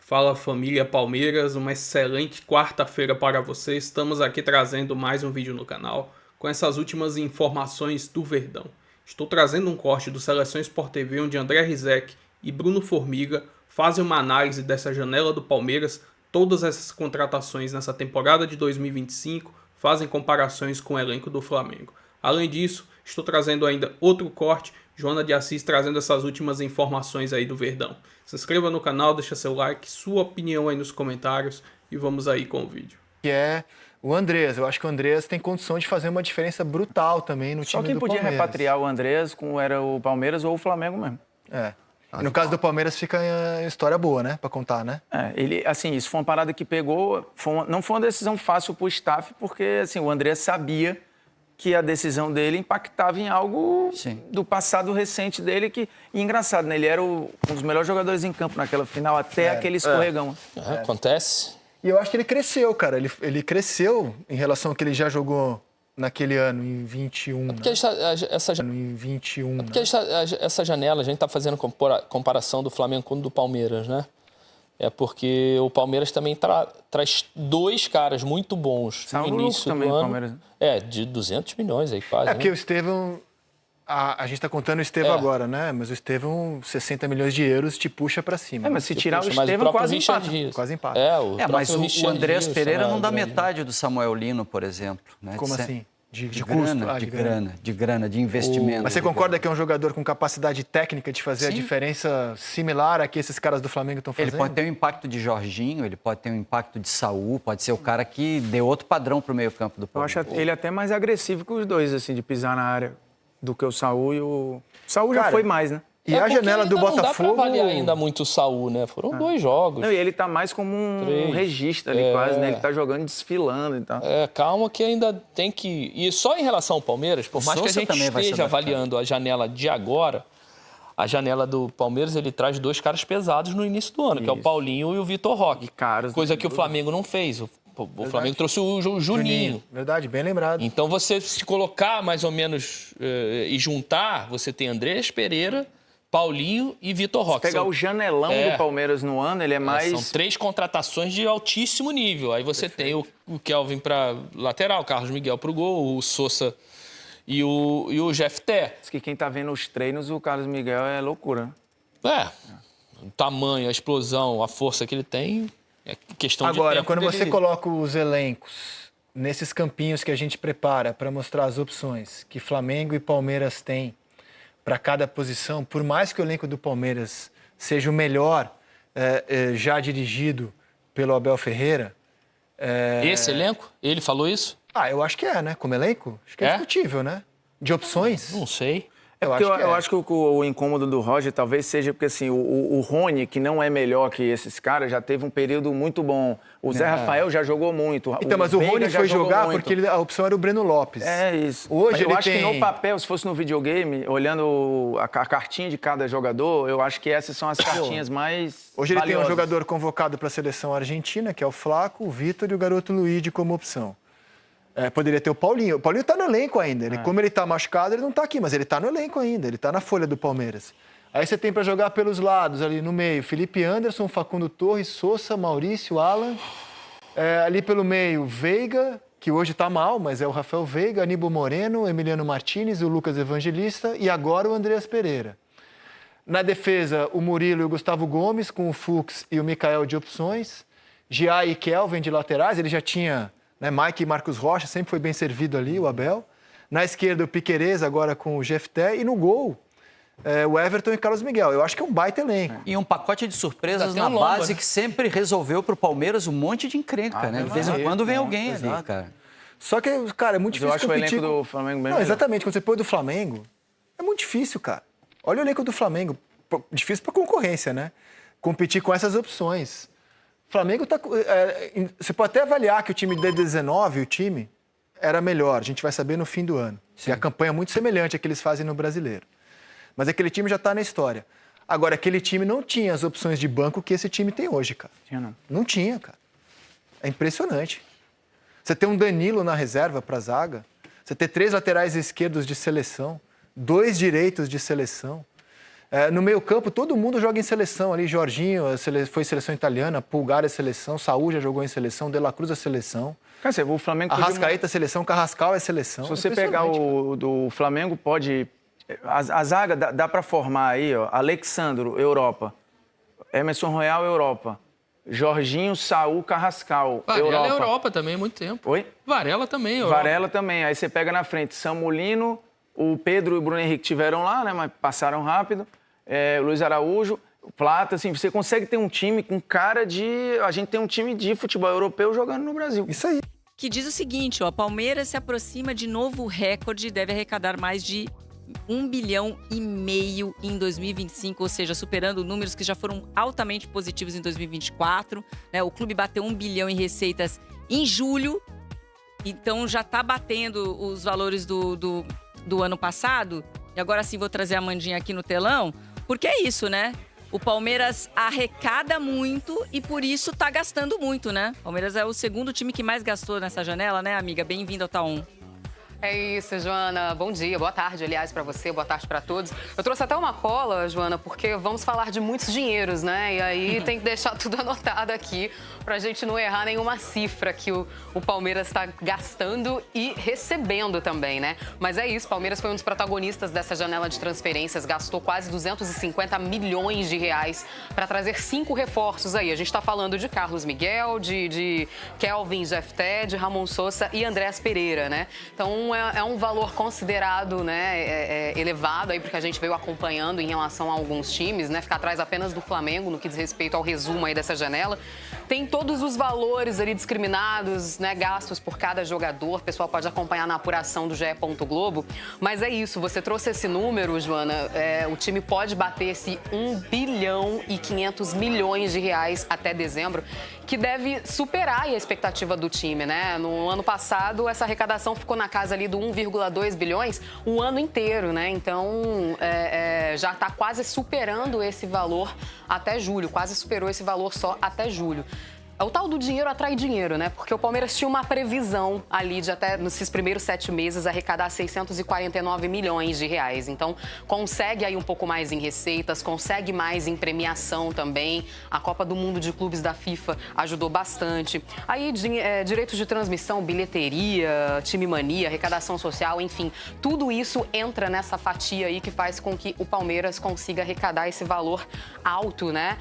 Fala família Palmeiras, uma excelente quarta-feira para você. Estamos aqui trazendo mais um vídeo no canal com essas últimas informações do Verdão. Estou trazendo um corte do Seleção Sport TV onde André Rizek e Bruno Formiga fazem uma análise dessa janela do Palmeiras, todas essas contratações nessa temporada de 2025, fazem comparações com o elenco do Flamengo. Além disso, estou trazendo ainda outro corte, Joana de Assis trazendo essas últimas informações aí do Verdão. Se inscreva no canal, deixa seu like, sua opinião aí nos comentários e vamos aí com o vídeo. Que é o Andrés. Eu acho que o Andrés tem condição de fazer uma diferença brutal também no time do Palmeiras. Só quem podia repatriar o Andrés era o Palmeiras ou o Flamengo mesmo. É. E no caso do Palmeiras fica a história boa, né? Pra contar, né? Isso foi uma parada que pegou... não foi uma decisão fácil pro staff, porque assim, o Andrés sabia que a decisão dele impactava em algo do passado recente dele. E engraçado, né? Ele era um dos melhores jogadores em campo naquela final, até aquele escorregão. Acontece. E eu acho que ele cresceu, cara. Ele cresceu em relação ao que ele já jogou naquele ano, em 21. Porque em 21. Porque essa janela, a gente está fazendo comparação do Flamengo com do Palmeiras, né? É porque o Palmeiras também traz dois caras muito bons Saiu no início do também, ano. Palmeiras. De 200 milhões aí quase. Porque o Estevão... A gente está contando o Estevão agora, né? Mas o Estevão, 60 milhões de euros, te puxa para cima. Mas se tirar o Estevão, quase empata. Quase empata. Mas o Andrés Pereira não dá metade do Samuel Lino, por exemplo. Né? Como assim? De grana, de investimento. Mas você concorda que é um jogador com capacidade técnica de fazer a diferença similar a que esses caras do Flamengo estão fazendo? Ele pode ter um impacto de Jorginho, ele pode ter um impacto de Saul, pode ser o cara que deu outro padrão para o meio-campo do Palmeiras. Eu acho ele até mais agressivo que os dois, assim, de pisar na área, do que o Saul e o... O Saul já foi mais, né? E a janela do Botafogo... Não dá pra avaliar ainda muito o Saul, né? Foram 2 jogos. Não, e ele tá mais como um regista ali, quase, né? Ele tá jogando, desfilando e tal. Calma que ainda tem que... E só em relação ao Palmeiras, por mais que a gente esteja avaliando a janela de agora, a janela do Palmeiras, ele traz 2 caras pesados no início do ano, que é o Paulinho e o Vitor Roque. Coisa que o Flamengo não fez. O Flamengo trouxe o Juninho. Verdade, bem lembrado. Então, você se colocar mais ou menos e juntar, você tem Andrés Pereira, Paulinho e Vitor Roque. Se pegar o janelão do Palmeiras no ano, ele é mais... São 3 contratações de altíssimo nível. Aí você tem o Kelvin para lateral, o Carlos Miguel para o gol, o Sousa e o Jefté. Diz que quem tá vendo os treinos, o Carlos Miguel é loucura. O tamanho, a explosão, a força que ele tem... É questão de tempo. Agora, quando você coloca os elencos nesses campinhos que a gente prepara para mostrar as opções que Flamengo e Palmeiras têm para cada posição, por mais que o elenco do Palmeiras seja o melhor já dirigido pelo Abel Ferreira... Esse elenco? Ele falou isso? Eu acho que né? Como elenco, acho que é discutível, né? De opções. Não sei. Eu acho que o incômodo do Roger talvez seja porque assim, o Rony, que não é melhor que esses caras, já teve um período muito bom. O Zé Rafael já jogou muito. Então, mas o Rony foi jogar porque a opção era o Breno Lopes. É isso. Hoje eu acho que no papel, se fosse no videogame, olhando a cartinha de cada jogador, eu acho que essas são as cartinhas mais Hoje ele valiosas. tem um jogador convocado para a seleção argentina, que é o Flaco, o Vitor e o garoto Luigi como opção. Poderia ter o Paulinho. O Paulinho tá no elenco ainda. Como ele tá machucado, ele não tá aqui, mas ele tá no elenco ainda. Ele tá na folha do Palmeiras. Aí você tem para jogar pelos lados, ali no meio, Felipe Anderson, Facundo Torres, Sousa, Maurício, Alan. Ali pelo meio, Veiga, que hoje tá mal, mas é o Rafael Veiga, Aníbal Moreno, Emiliano Martinez, o Lucas Evangelista e agora o Andreas Pereira. Na defesa, o Murilo e o Gustavo Gomes, com o Fux e o Mikael de opções. Gia e Kelvin de laterais, ele já tinha... Mike e Marcos Rocha, sempre foi bem servido ali, o Abel. Na esquerda, o Piquerez, agora com o Jefté. E no gol, o Everton e Carlos Miguel. Eu acho que é um baita elenco. E um pacote de surpresas na base que sempre resolveu para o Palmeiras um monte de encrenca, né? De vez em quando vem alguém ali, cara. Só que, cara, é muito difícil competir. Eu acho competir o elenco do Flamengo bem melhor. Exatamente. Quando você põe do Flamengo, é muito difícil, cara. Olha o elenco do Flamengo. Difícil para concorrência, né? Competir com essas opções. O Flamengo tá... você pode até avaliar que o time de 19, o time, era melhor. A gente vai saber no fim do ano. E a campanha é muito semelhante à que eles fazem no Brasileiro. Mas aquele time já está na história. Agora, aquele time não tinha as opções de banco que esse time tem hoje, cara. Não tinha, cara. É impressionante. Você tem um Danilo na reserva para a zaga. Você tem 3 laterais esquerdos de seleção. 2 direitos de seleção. No meio-campo, todo mundo joga em seleção ali. Jorginho foi seleção italiana, Pulgar é seleção, Saúl já jogou em seleção, De La Cruz é seleção. Cara, você, o Flamengo Arrascaeta é seleção, Carrascal é seleção. Se você pegar o do Flamengo, pode... A zaga dá para formar aí, ó. Alexandro, Europa. Emerson Royal, Europa. Jorginho, Saúl, Carrascal, Varela é Europa também, há muito tempo. Oi? Varela também, Europa. Varela também. Aí você pega na frente Samulino, o Pedro e o Bruno Henrique tiveram lá, né? Mas passaram rápido. Luiz Araújo, Plata, assim, você consegue ter um time com cara de... A gente tem um time de futebol europeu jogando no Brasil. Isso aí. Que diz o seguinte, ó, Palmeiras se aproxima de novo recorde, deve arrecadar mais de 1,5 bilhão em 2025, ou seja, superando números que já foram altamente positivos em 2024. Né? O clube bateu 1 bilhão em receitas em julho, então já está batendo os valores do ano passado. E agora sim vou trazer a Amandinha aqui no telão, porque é isso, né? O Palmeiras arrecada muito e por isso tá gastando muito, né? O Palmeiras é o segundo time que mais gastou nessa janela, né, amiga? Bem-vindo ao Tá1. É isso, Joana. Bom dia, boa tarde, aliás, para você, boa tarde para todos. Eu trouxe até uma cola, Joana, porque vamos falar de muitos dinheiros, né? E aí tem que deixar tudo anotado aqui para a gente não errar nenhuma cifra que o Palmeiras está gastando e recebendo também, né? Mas é isso, o Palmeiras foi um dos protagonistas dessa janela de transferências, gastou quase 250 milhões de reais para trazer 5 reforços aí. A gente está falando de Carlos Miguel, de Kelvin Jefté, de Ramon Sousa e Andréas Pereira, né? Então, é um valor considerado, né, elevado aí, porque a gente veio acompanhando em relação a alguns times, né, ficar atrás apenas do Flamengo no que diz respeito ao resumo aí dessa janela. Tem todos os valores ali discriminados, né, gastos por cada jogador, o pessoal pode acompanhar na apuração do GE. Globo, mas é isso, você trouxe esse número, Joana, o time pode bater esse 1 bilhão e 500 milhões de reais até dezembro, que deve superar a expectativa do time, né? No ano passado, essa arrecadação ficou na casa ali do 1,2 bilhões o ano inteiro, né? Então, já está quase superando esse valor até julho, quase superou esse valor só até julho. O tal do dinheiro atrai dinheiro, né? Porque o Palmeiras tinha uma previsão ali de até nesses primeiros 7 meses arrecadar 649 milhões de reais. Então, consegue aí um pouco mais em receitas, consegue mais em premiação também. A Copa do Mundo de Clubes da FIFA ajudou bastante. Aí, direitos de transmissão, bilheteria, time mania, arrecadação social, enfim. Tudo isso entra nessa fatia aí que faz com que o Palmeiras consiga arrecadar esse valor alto, né?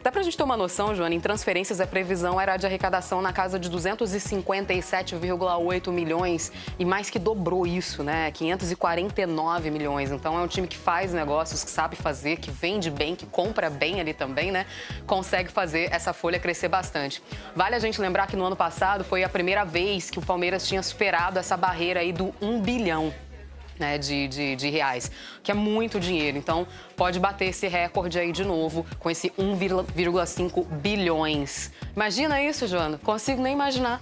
Dá pra gente ter uma noção, Joana, em transferências a previsão era de arrecadação na casa de 257,8 milhões e mais que dobrou isso, né? 549 milhões. Então é um time que faz negócios, que sabe fazer, que vende bem, que compra bem ali também, né? Consegue fazer essa folha crescer bastante. Vale a gente lembrar que no ano passado foi a primeira vez que o Palmeiras tinha superado essa barreira aí do 1 bilhão. Né, de reais, que é muito dinheiro. Então, pode bater esse recorde aí de novo com esse 1,5 bilhões. Imagina isso, Joana? Consigo nem imaginar.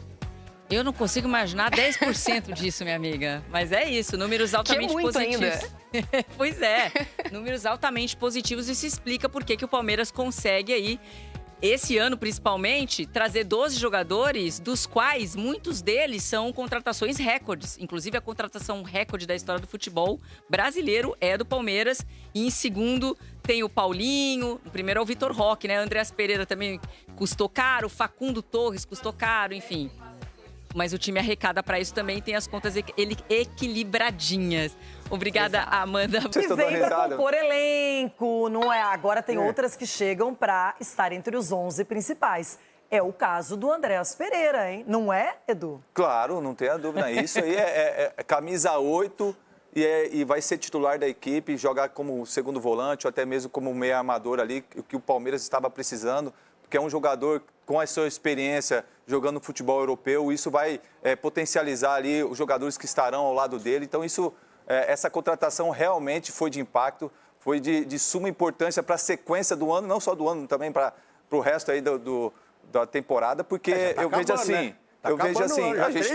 Eu não consigo imaginar 10% disso, minha amiga. Mas é isso, números altamente positivos. Ainda. Pois é, números altamente positivos. Isso explica por que o Palmeiras consegue aí, esse ano, principalmente, trazer 12 jogadores, dos quais muitos deles são contratações recordes. Inclusive, a contratação recorde da história do futebol brasileiro é do Palmeiras. E em segundo, tem o Paulinho. O primeiro é o Vitor Roque, né? Andréas Pereira também custou caro. Facundo Torres custou caro, enfim. Mas o time arrecada para isso também, tem as contas equilibradinhas. Obrigada, exato. Amanda. Que vem para compor elenco, não é? Agora tem outras que chegam para estar entre os 11 principais. É o caso do Andréas Pereira, hein? Não é, Edu? Claro, não tenha dúvida. Isso aí é camisa 8 e vai ser titular da equipe, jogar como segundo volante ou até mesmo como meio armador ali, o que o Palmeiras estava precisando, porque é um jogador com a sua experiência jogando futebol europeu, isso vai potencializar ali os jogadores que estarão ao lado dele. Então, essa contratação realmente foi de impacto, foi de suma importância para a sequência do ano, não só do ano, também para o resto aí da temporada, porque eu vejo assim... Né? Eu vejo assim, a gente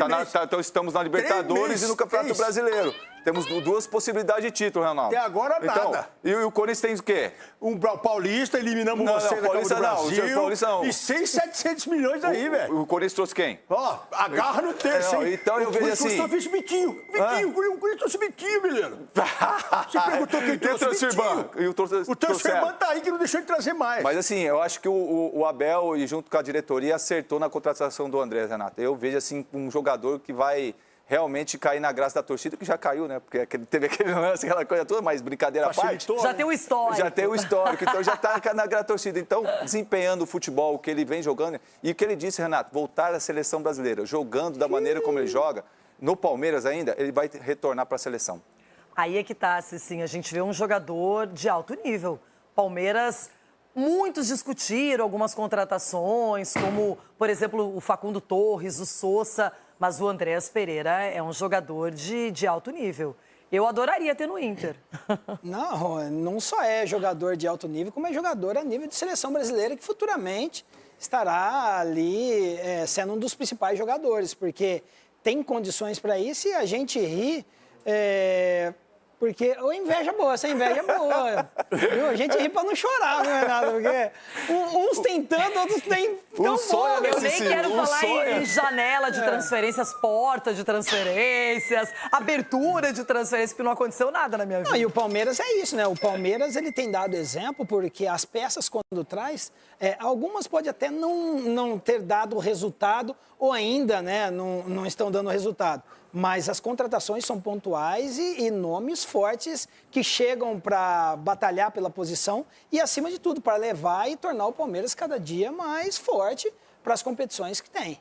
estamos na Libertadores e no Campeonato Brasileiro. Temos 2 possibilidades de título, Ronaldo. Até agora, nada. E o Corinthians tem o quê? Um Paulista, eliminamos você da Copa do Brasil. Paulista não. E 700 milhões aí, velho. O Corinthians trouxe quem? Ó, agarra no terço, hein? Então eu vejo assim... O Corinthians trouxe Vitinho. O Corinthians trouxe Vitinho, menino. Você perguntou quem trouxe Vitinho. O transferban tá aí que não deixou de trazer mais. Mas assim, eu acho que o Abel, e junto com a diretoria, acertou na contratação do Andrés, Renato. Eu vejo assim um jogador que vai realmente cair na graça da torcida, que já caiu, né? Porque teve aquele lance, aquela coisa toda, mas brincadeira à parte. Já tem o histórico. Já tem o histórico, então já está na graça da torcida. Então, desempenhando o futebol que ele vem jogando, e o que ele disse, Renato, voltar à seleção brasileira, jogando da maneira como ele joga, no Palmeiras ainda, ele vai retornar para a seleção. Aí é que tá, Cicinho, a gente vê um jogador de alto nível. Palmeiras... Muitos discutiram algumas contratações, como, por exemplo, o Facundo Torres, o Sousa, mas o Andrés Pereira é um jogador de alto nível. Eu adoraria ter no Inter. Não só é jogador de alto nível, como é jogador a nível de seleção brasileira, que futuramente estará ali sendo um dos principais jogadores, porque tem condições para isso e a gente ri... Porque inveja boa, essa inveja é boa. Viu? A gente ri pra não chorar, não é nada, porque uns tem tanto, outros tem tão pouco. Eu nem quero falar em janela de transferências, porta de transferências, abertura de transferências, porque não aconteceu nada na minha vida. Não, e o Palmeiras é isso, né? O Palmeiras, ele tem dado exemplo, porque as peças, quando traz, algumas podem até não ter dado resultado, ou ainda, né, não estão dando resultado. Mas as contratações são pontuais e nomes fortes que chegam para batalhar pela posição e, acima de tudo, para levar e tornar o Palmeiras cada dia mais forte para as competições que tem.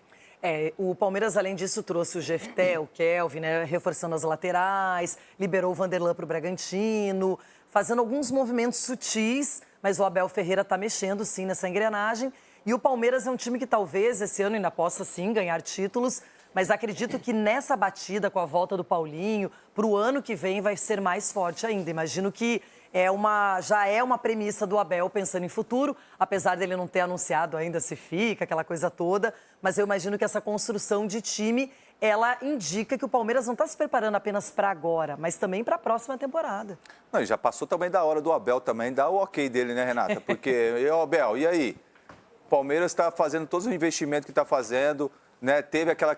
O Palmeiras, além disso, trouxe o Jefté, o Kelvin, né, reforçando as laterais, liberou o Vanderlan para o Bragantino, fazendo alguns movimentos sutis, mas o Abel Ferreira está mexendo, sim, nessa engrenagem. E o Palmeiras é um time que talvez esse ano ainda possa, sim, ganhar títulos, mas acredito que nessa batida com a volta do Paulinho, para o ano que vem vai ser mais forte ainda. Imagino que já é uma premissa do Abel pensando em futuro, apesar dele não ter anunciado ainda se fica, aquela coisa toda. Mas eu imagino que essa construção de time, ela indica que o Palmeiras não está se preparando apenas para agora, mas também para a próxima temporada. Não, já passou também da hora do Abel também dar o ok dele, né, Renata? Porque, Abel, e aí? O Palmeiras está fazendo todos os investimentos que está fazendo... Né? Teve aquela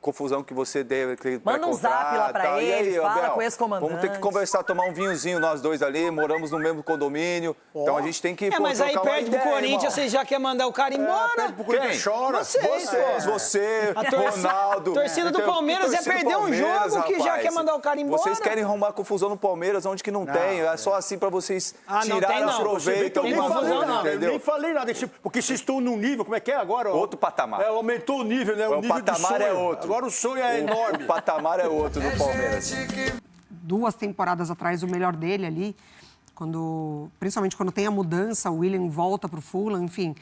confusão que você deu. Manda um zap lá pra ele, fala Abel, com esse comandante. Vamos ter que conversar, tomar um vinhozinho nós dois ali, moramos no mesmo condomínio. Então a gente tem que... mas aí perde pro Corinthians, você já quer mandar o cara embora? Perde pro Corinthians, chora. Você, Ronaldo. A torcida do Palmeiras é perder um jogo que já quer mandar o cara embora. Vocês querem arrumar confusão no Palmeiras onde que não tem. É só assim pra vocês tirarem o proveito. Eu nem falei nada. Porque vocês estão num nível, como é que é agora? Outro patamar. Aumentou o nível, né? O patamar é outro. Agora o sonho é enorme. O patamar é outro no Palmeiras. 2 temporadas atrás, o melhor dele ali, principalmente quando tem a mudança, o William volta para o Fulham, enfim.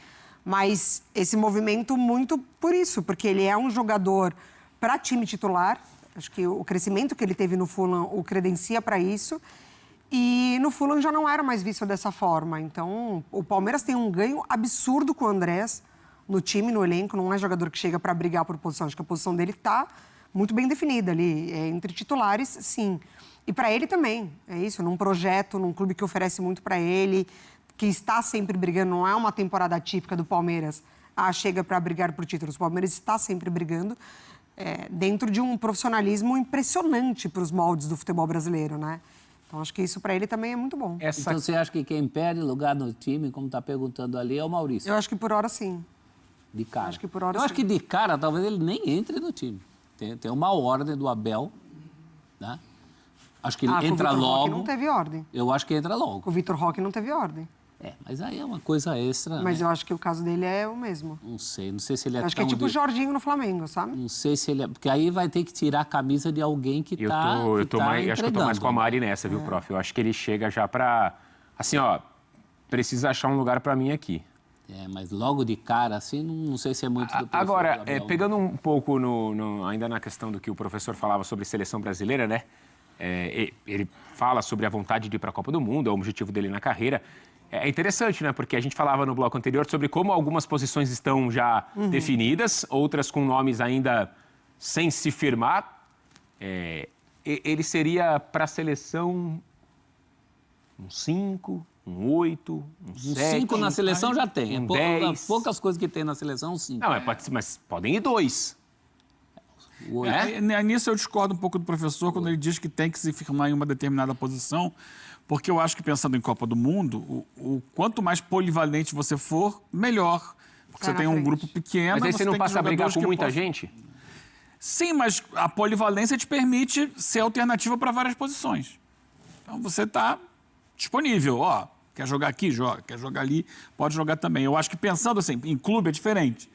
Mas esse movimento muito por isso, porque ele é um jogador para time titular. Acho que o crescimento que ele teve no Fulham o credencia para isso. E no Fulham já não era mais visto dessa forma. Então, o Palmeiras tem um ganho absurdo com o Andrés no time, no elenco. Não é jogador que chega para brigar por posição. Acho que a posição dele está muito bem definida ali. Entre titulares, sim. E para ele também. É isso, num projeto, num clube que oferece muito para ele, que está sempre brigando. Não é uma temporada atípica do Palmeiras. Chega para brigar por títulos. O Palmeiras está sempre brigando dentro de um profissionalismo impressionante para os moldes do futebol brasileiro, né? Então, acho que isso para ele também é muito bom. Então, você acha que quem perde lugar no time, como está perguntando ali, é o Maurício? Eu acho que por hora, sim. De cara? Acho que por hora, Eu acho que de cara, talvez ele nem entre no time. Tem uma ordem do Abel, né? Acho que ele entra logo. O Vitor Roque não teve ordem. Eu acho que entra logo. O Vitor Roque não teve ordem. Mas aí é uma coisa extra, Mas né? eu acho que o caso dele é o mesmo. Não sei se ele é acho que é tipo o Jorginho no Flamengo, sabe? Não sei se ele é... Porque aí vai ter que tirar a camisa de alguém que tá acho que eu tô mais com a Mari nessa, viu, prof? Eu acho que ele chega já pra... Assim, precisa achar um lugar pra mim aqui. Mas logo de cara, assim, não sei se é muito do perfil Agora, do Abel, pegando um pouco ainda na questão do que o professor falava sobre seleção brasileira, né? Ele fala sobre a vontade de ir para a Copa do Mundo, é o objetivo dele na carreira. É interessante, né? Porque a gente falava no bloco anterior sobre como algumas posições estão já definidas, outras com nomes ainda sem se firmar. ele seria para a seleção um 5, um 8, um 7. 5 na seleção já tem. Um 10. Poucas coisas que tem na seleção, 5. Não, mas podem ir 2. Nisso eu discordo um pouco do professor quando ele diz que tem que se firmar em uma determinada posição, porque eu acho que, pensando em Copa do Mundo, o quanto mais polivalente você for, melhor. Porque você tem um grupo pequeno... Mas aí você não passa a brigar com muita gente? Sim, mas a polivalência te permite ser alternativa para várias posições. Então você está disponível. Quer jogar aqui? Joga. Quer jogar ali? Pode jogar também. Eu acho que pensando assim, em clube é diferente,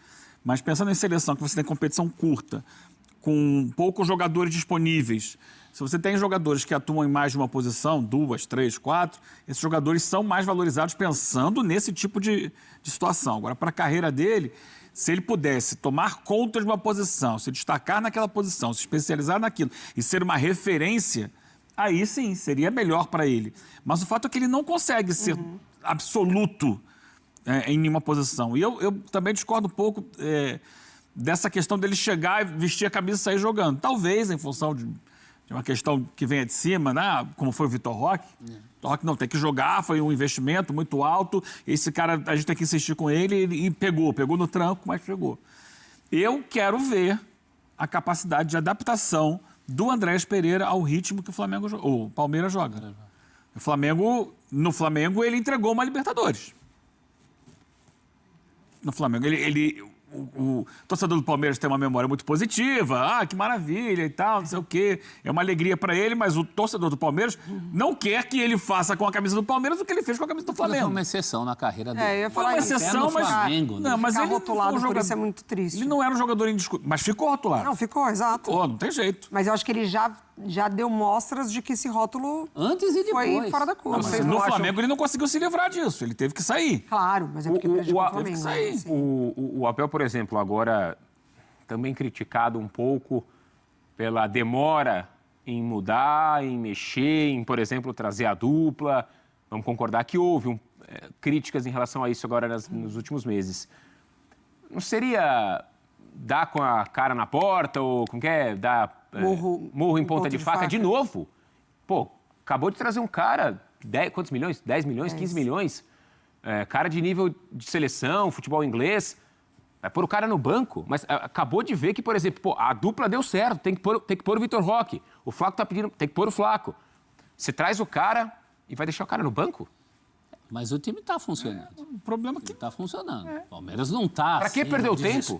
mas pensando em seleção, que você tem competição curta, com poucos jogadores disponíveis. Se você tem jogadores que atuam em mais de uma posição, 2, 3, 4, esses jogadores são mais valorizados pensando nesse tipo de situação. Agora, para a carreira dele, se ele pudesse tomar conta de uma posição, se destacar naquela posição, se especializar naquilo e ser uma referência, aí sim, seria melhor para ele. Mas o fato é que ele não consegue ser absoluto em nenhuma posição. E eu também discordo um pouco dessa questão dele chegar, vestir a camisa e sair jogando. Talvez, em função de uma questão que venha de cima, né? Como foi o Vitor Roque. Vitor Roque não, tem que jogar, foi um investimento muito alto. Esse cara, a gente tem que insistir com ele e pegou no tranco, mas pegou. Eu quero ver a capacidade de adaptação do Andrés Pereira ao ritmo que o Palmeiras joga. No Flamengo, ele entregou uma Libertadores. No Flamengo, o torcedor do Palmeiras tem uma memória muito positiva, que maravilha e tal, não sei o quê. É uma alegria para ele, mas o torcedor do Palmeiras não quer que ele faça com a camisa do Palmeiras o que ele fez com a camisa do Flamengo. Foi uma exceção na carreira dele. Eu ia falar uma exceção, mas Flamengo, não, mas ele rotulado por isso é muito triste. Ele não era um jogador indiscutível, mas ficou rotulado. Não, ficou, exato. Não tem jeito. Mas eu acho que ele já deu mostras de que esse rótulo antes e depois foi fora da curva. No Flamengo ele não conseguiu se livrar disso, ele teve que sair. Claro, mas é porque prejudicou o Flamengo. Teve que sair. O Abel, por exemplo, agora também criticado um pouco pela demora em mudar, em mexer, em, por exemplo, trazer a dupla. Vamos concordar que houve críticas em relação a isso agora nos últimos meses. Não seria dar com a cara na porta ou como que é? Dar murro em ponta de faca de novo? Pô, acabou de trazer um cara, quantos milhões? 10 milhões, 15 milhões? Cara de nível de seleção, futebol inglês. Vai pôr o cara no banco, mas acabou de ver que, por exemplo, a dupla deu certo, tem que pôr o Vitor Roque. O Flaco tá pedindo, tem que pôr o Flaco. Você traz o cara e vai deixar o cara no banco? Mas o time tá funcionando. O problema é que tá funcionando. O Palmeiras não tá. Pra que perder o tempo?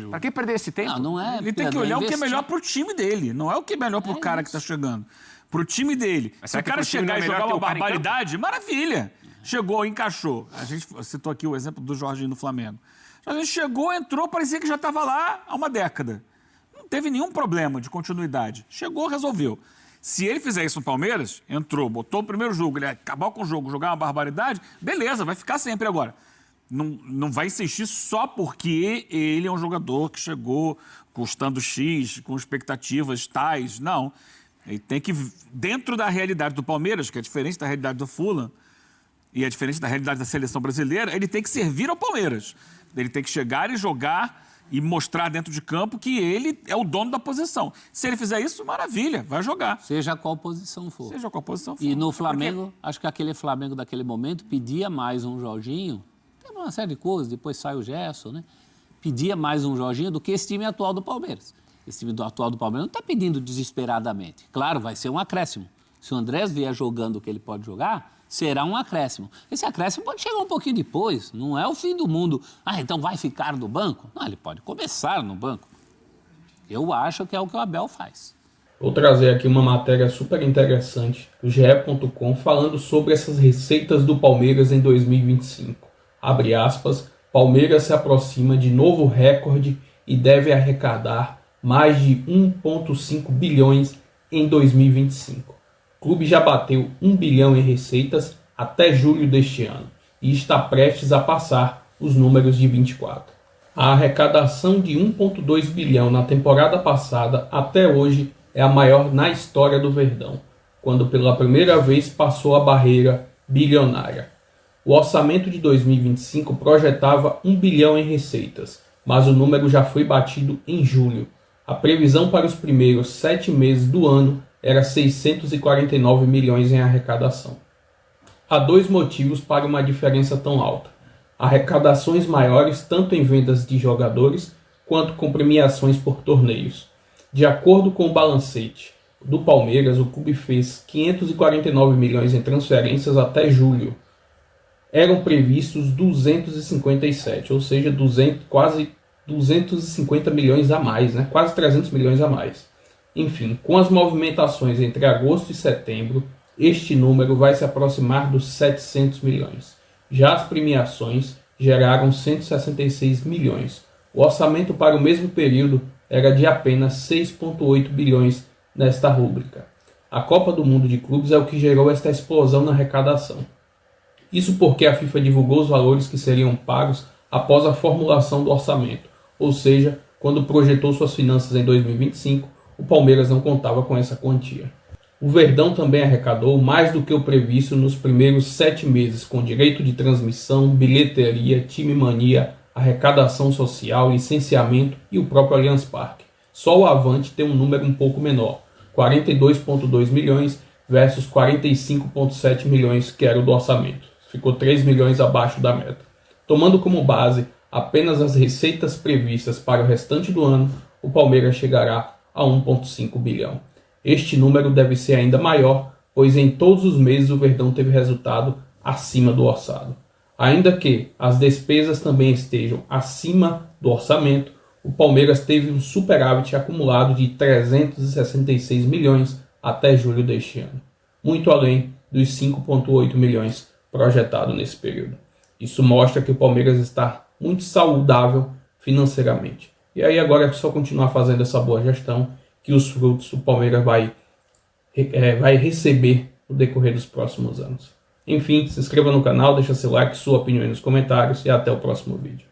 Pra que perder esse tempo? Não é. Ele tem que olhar o que é melhor pro time dele, não é o que é melhor pro cara que tá chegando. Pro time dele. Se o cara chegar e jogar uma barbaridade, maravilha. Chegou, encaixou. A gente citou aqui o exemplo do Jorginho no Flamengo. A gente chegou, entrou, parecia que já estava lá há uma década. Não teve nenhum problema de continuidade. Chegou, resolveu. Se ele fizer isso no Palmeiras, entrou, botou o primeiro jogo, ele acabou com o jogo, jogar uma barbaridade, beleza, vai ficar sempre agora. Não vai insistir só porque ele é um jogador que chegou custando X, com expectativas tais. Não. Ele tem que, dentro da realidade do Palmeiras, que é diferente da realidade do Fulham, e é diferente da realidade da seleção brasileira, ele tem que servir ao Palmeiras. Ele tem que chegar e jogar e mostrar dentro de campo que ele é o dono da posição. Se ele fizer isso, maravilha, vai jogar. Seja qual posição for. Seja qual posição for. E no Flamengo, acho que aquele Flamengo daquele momento pedia mais um Jorginho. Tem uma série de coisas, depois sai o Gerson, né? Pedia mais um Jorginho do que esse time atual do Palmeiras. Esse time atual do Palmeiras não está pedindo desesperadamente. Claro, vai ser um acréscimo. Se o Andrés vier jogando o que ele pode jogar, será um acréscimo. Esse acréscimo pode chegar um pouquinho depois, não é o fim do mundo. Então vai ficar no banco? Não, ele pode começar no banco. Eu acho que é o que o Abel faz. Vou trazer aqui uma matéria super interessante do GE.com falando sobre essas receitas do Palmeiras em 2025. Abre aspas, Palmeiras se aproxima de novo recorde e deve arrecadar mais de 1,5 bilhões em 2025. O clube já bateu 1 bilhão em receitas até julho deste ano e está prestes a passar os números de 24. A arrecadação de 1,2 bilhão na temporada passada até hoje é a maior na história do Verdão, quando pela primeira vez passou a barreira bilionária. O orçamento de 2025 projetava 1 bilhão em receitas, mas o número já foi batido em julho. A previsão para os primeiros 7 meses do ano era 649 milhões em arrecadação. Há 2 motivos para uma diferença tão alta: arrecadações maiores tanto em vendas de jogadores quanto com premiações por torneios. De acordo com o balancete do Palmeiras, o clube fez 549 milhões em transferências até julho. Eram previstos 257, ou seja, quase 250 milhões a mais, né? Quase 300 milhões a mais. Enfim, com as movimentações entre agosto e setembro, este número vai se aproximar dos 700 milhões. Já as premiações geraram 166 milhões. O orçamento para o mesmo período era de apenas 6,8 bilhões nesta rúbrica. A Copa do Mundo de Clubes é o que gerou esta explosão na arrecadação. Isso porque a FIFA divulgou os valores que seriam pagos após a formulação do orçamento, ou seja, quando projetou suas finanças em 2025, o Palmeiras não contava com essa quantia. O Verdão também arrecadou mais do que o previsto nos primeiros 7 meses, com direito de transmissão, bilheteria, time mania, arrecadação social, licenciamento e o próprio Allianz Parque. Só o Avante tem um número um pouco menor, 42,2 milhões versus 45,7 milhões que era o do orçamento. Ficou 3 milhões abaixo da meta. Tomando como base apenas as receitas previstas para o restante do ano, o Palmeiras chegará a 1,5 bilhão. Este número deve ser ainda maior, pois em todos os meses o Verdão teve resultado acima do orçado. Ainda que as despesas também estejam acima do orçamento, o Palmeiras teve um superávit acumulado de 366 milhões até julho deste ano, muito além dos 5,8 milhões projetados nesse período. Isso mostra que o Palmeiras está muito saudável financeiramente. E aí agora é só continuar fazendo essa boa gestão que os frutos o Palmeiras vai receber no decorrer dos próximos anos. Enfim, se inscreva no canal, deixa seu like, sua opinião aí nos comentários e até o próximo vídeo.